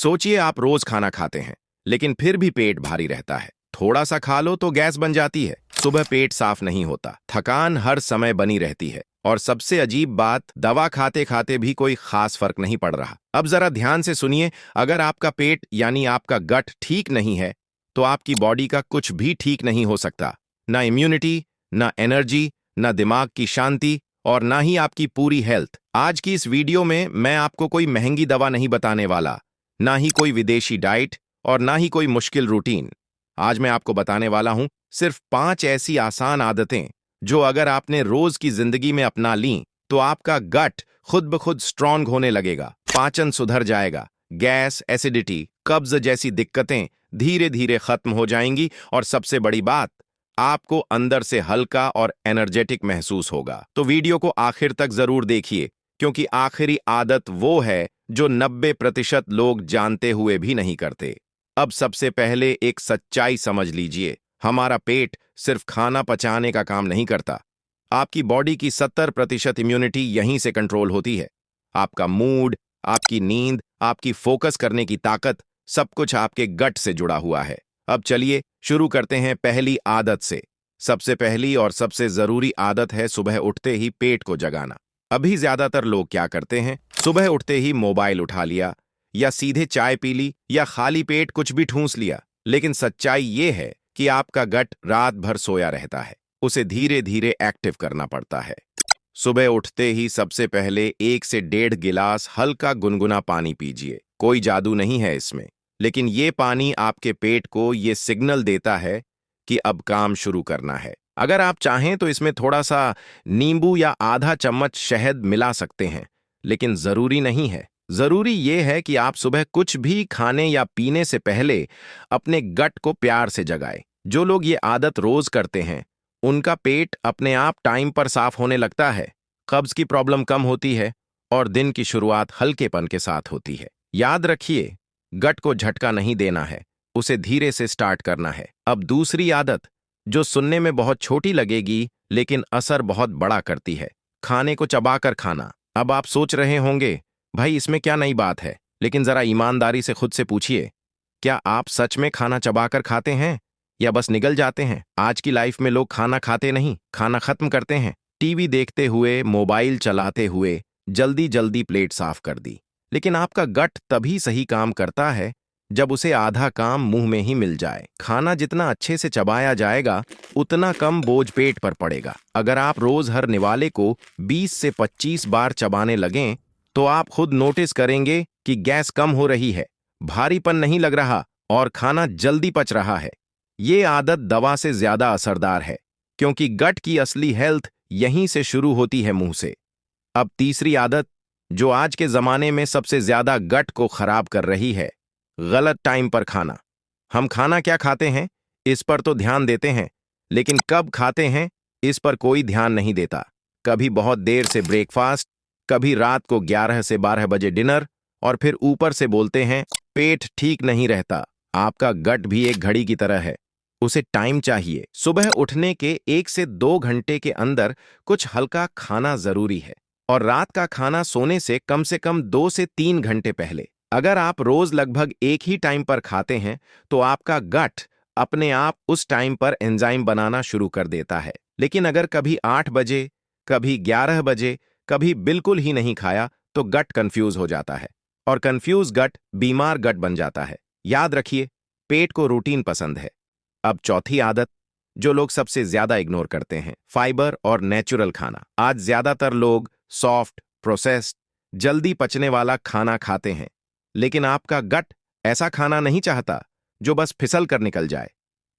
सोचिए आप रोज खाना खाते हैं, लेकिन फिर भी पेट भारी रहता है। थोड़ा सा खा लो तो गैस बन जाती है। सुबह पेट साफ नहीं होता, थकान हर समय बनी रहती है, और सबसे अजीब बात, दवा खाते खाते भी कोई खास फर्क नहीं पड़ रहा। अब जरा ध्यान से सुनिए, अगर आपका पेट यानी आपका गट ठीक नहीं है, तो आपकी बॉडी का कुछ भी ठीक नहीं हो सकता। ना इम्यूनिटी, ना एनर्जी, ना दिमाग की शांति, और ना ही आपकी पूरी हेल्थ। आज की इस वीडियो में मैं आपको कोई महंगी दवा नहीं बताने वाला, ना ही कोई विदेशी डाइट, और ना ही कोई मुश्किल रूटीन। आज मैं आपको बताने वाला हूं सिर्फ 5 ऐसी आसान आदतें जो अगर आपने रोज की जिंदगी में अपना लीं तो आपका गट खुद ब खुद स्ट्रांग होने लगेगा, पाचन सुधर जाएगा, गैस, एसिडिटी, कब्ज जैसी दिक्कतें धीरे धीरे खत्म हो जाएंगी, और सबसे बड़ी बात, आपको अंदर से हल्का और एनर्जेटिक महसूस होगा। तो वीडियो को आखिर तक जरूर देखिए, क्योंकि आखिरी आदत वो है जो 90% लोग जानते हुए भी नहीं करते। अब सबसे पहले एक सच्चाई समझ लीजिए, हमारा पेट सिर्फ खाना पचाने का काम नहीं करता। आपकी बॉडी की 70% इम्यूनिटी यहीं से कंट्रोल होती है। आपका मूड, आपकी नींद, आपकी फोकस करने की ताकत, सब कुछ आपके गट से जुड़ा हुआ है। अब चलिए शुरू करते हैं पहली आदत से। सबसे पहली और सबसे जरूरी आदत है सुबह उठते ही पेट को जगाना। अभी ज्यादातर लोग क्या करते हैं, सुबह उठते ही मोबाइल उठा लिया, या सीधे चाय पी ली, या खाली पेट कुछ भी ठूंस लिया। लेकिन सच्चाई ये है कि आपका गट रात भर सोया रहता है, उसे धीरे धीरे एक्टिव करना पड़ता है। सुबह उठते ही सबसे पहले 1 से 1.5 गिलास हल्का गुनगुना पानी पीजिए। कोई जादू नहीं है इसमें, लेकिन ये पानी आपके पेट को ये सिग्नल देता है कि अब काम शुरू करना है। अगर आप चाहें तो इसमें थोड़ा सा नींबू या आधा चम्मच शहद मिला सकते हैं, लेकिन जरूरी नहीं है। जरूरी यह है कि आप सुबह कुछ भी खाने या पीने से पहले अपने गट को प्यार से जगाएं। जो लोग ये आदत रोज करते हैं, उनका पेट अपने आप टाइम पर साफ होने लगता है, कब्ज की प्रॉब्लम कम होती है, और दिन की शुरुआत हल्केपन के साथ होती है। याद रखिए, गट को झटका नहीं देना है, उसे धीरे से स्टार्ट करना है। अब दूसरी आदत, जो सुनने में बहुत छोटी लगेगी लेकिन असर बहुत बड़ा करती है, खाने को चबाकर खाना। अब आप सोच रहे होंगे, भाई इसमें क्या नई बात है? लेकिन जरा ईमानदारी से खुद से पूछिए, क्या आप सच में खाना चबाकर खाते हैं या बस निगल जाते हैं? आज की लाइफ में लोग खाना खाते नहीं, खाना खत्म करते हैं। टीवी देखते हुए, मोबाइल चलाते हुए जल्दी जल्दी प्लेट साफ कर दी। लेकिन आपका गट तभी सही काम करता है जब उसे आधा काम मुंह में ही मिल जाए। खाना जितना अच्छे से चबाया जाएगा, उतना कम बोझ पेट पर पड़ेगा। अगर आप रोज हर निवाले को 20 से 25 बार चबाने लगें, तो आप खुद नोटिस करेंगे कि गैस कम हो रही है, भारीपन नहीं लग रहा, और खाना जल्दी पच रहा है। ये आदत दवा से ज्यादा असरदार है, क्योंकि गट की असली हेल्थ यहीं से शुरू होती है, मुंह से। अब तीसरी आदत, जो आज के जमाने में सबसे ज्यादा गट को खराब कर रही है, गलत टाइम पर खाना। हम खाना क्या खाते हैं, इस पर तो ध्यान देते हैं, लेकिन कब खाते हैं, इस पर कोई ध्यान नहीं देता। कभी बहुत देर से ब्रेकफास्ट, कभी रात को 11 से 12 बजे डिनर, और फिर ऊपर से बोलते हैं पेट ठीक नहीं रहता। आपका गट भी एक घड़ी की तरह है, उसे टाइम चाहिए। सुबह उठने के 1 से 2 घंटे के अंदर कुछ हल्का खाना जरूरी है, और रात का खाना सोने से कम 2 से 3 घंटे पहले। अगर आप रोज लगभग एक ही टाइम पर खाते हैं, तो आपका गट अपने आप उस टाइम पर एंजाइम बनाना शुरू कर देता है। लेकिन अगर कभी 8 बजे, कभी 11 बजे, कभी बिल्कुल ही नहीं खाया, तो गट कंफ्यूज हो जाता है, और कंफ्यूज गट बीमार गट बन जाता है। याद रखिए, पेट को रूटीन पसंद है। अब चौथी आदत, जो लोग सबसे ज्यादा इग्नोर करते हैं, फाइबर और नेचुरल खाना। आज ज्यादातर लोग सॉफ्ट, प्रोसेस्ड, जल्दी पचने वाला खाना खाते हैं, लेकिन आपका गट ऐसा खाना नहीं चाहता जो बस फिसल कर निकल जाए।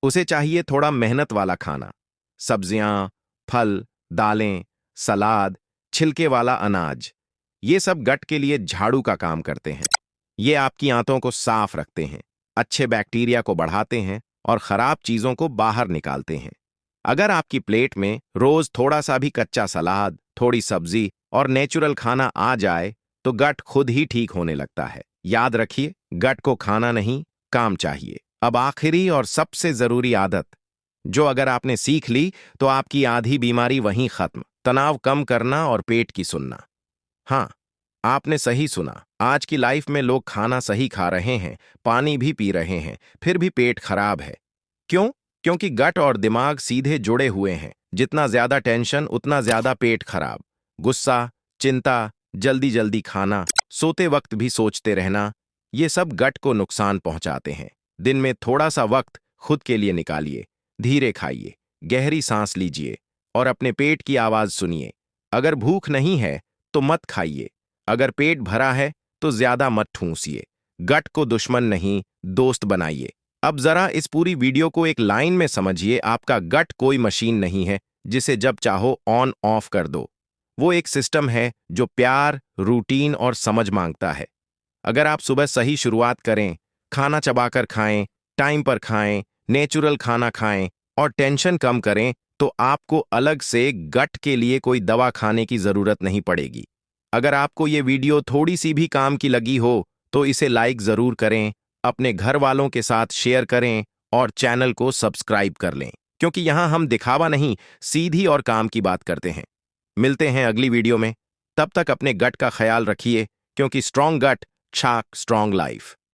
उसे चाहिए थोड़ा मेहनत वाला खाना, सब्जियां, फल, दालें, सलाद, छिलके वाला अनाज। ये सब गट के लिए झाड़ू का काम करते हैं। ये आपकी आंतों को साफ रखते हैं, अच्छे बैक्टीरिया को बढ़ाते हैं, और खराब चीजों को बाहर निकालते हैं। अगर आपकी प्लेट में रोज थोड़ा सा भी कच्चा सलाद, थोड़ी सब्जी और नेचुरल खाना आ जाए, तो गट खुद ही ठीक होने लगता है। याद रखिए, गट को खाना नहीं, काम चाहिए। अब आखिरी और सबसे जरूरी आदत, जो अगर आपने सीख ली तो आपकी आधी बीमारी वहीं खत्म, तनाव कम करना और पेट की सुनना। हाँ, आपने सही सुना, आज की लाइफ में लोग खाना सही खा रहे हैं, पानी भी पी रहे हैं, फिर भी पेट खराब है। क्यों? क्योंकि गट और दिमाग सीधे जुड़े हुए हैं। जितना ज्यादा टेंशन उतना ज्यादा पेट खराब। गुस्सा, चिंता, जल्दी जल्दी खाना, सोते वक्त भी सोचते रहना, ये सब गट को नुकसान पहुंचाते हैं। दिन में थोड़ा सा वक्त खुद के लिए निकालिए। धीरे खाइए, गहरी सांस लीजिए और अपने पेट की आवाज सुनिए। अगर भूख नहीं है तो मत खाइए। अगर पेट भरा है तो ज्यादा मत ठूंसिए। गट को दुश्मन नहीं, दोस्त बनाइए। अब जरा इस पूरी वीडियो को एक लाइन में समझिए। आपका गट कोई मशीन नहीं है जिसे जब चाहो ऑन ऑफ कर दो। वो एक सिस्टम है जो प्यार, रूटीन और समझ मांगता है। अगर आप सुबह सही शुरुआत करें, खाना चबाकर खाएं, टाइम पर खाएं, नेचुरल खाना खाएं और टेंशन कम करें, तो आपको अलग से गट के लिए कोई दवा खाने की जरूरत नहीं पड़ेगी। अगर आपको ये वीडियो थोड़ी सी भी काम की लगी हो तो इसे लाइक जरूर करें, अपने घर वालों के साथ शेयर करें और चैनल को सब्सक्राइब कर लें, क्योंकि यहाँ हम दिखावा नहीं, सीधी और काम की बात करते हैं। मिलते हैं अगली वीडियो में। तब तक अपने गट का ख्याल रखिए, क्योंकि स्ट्रॉन्ग गट छाक स्ट्रॉन्ग लाइफ।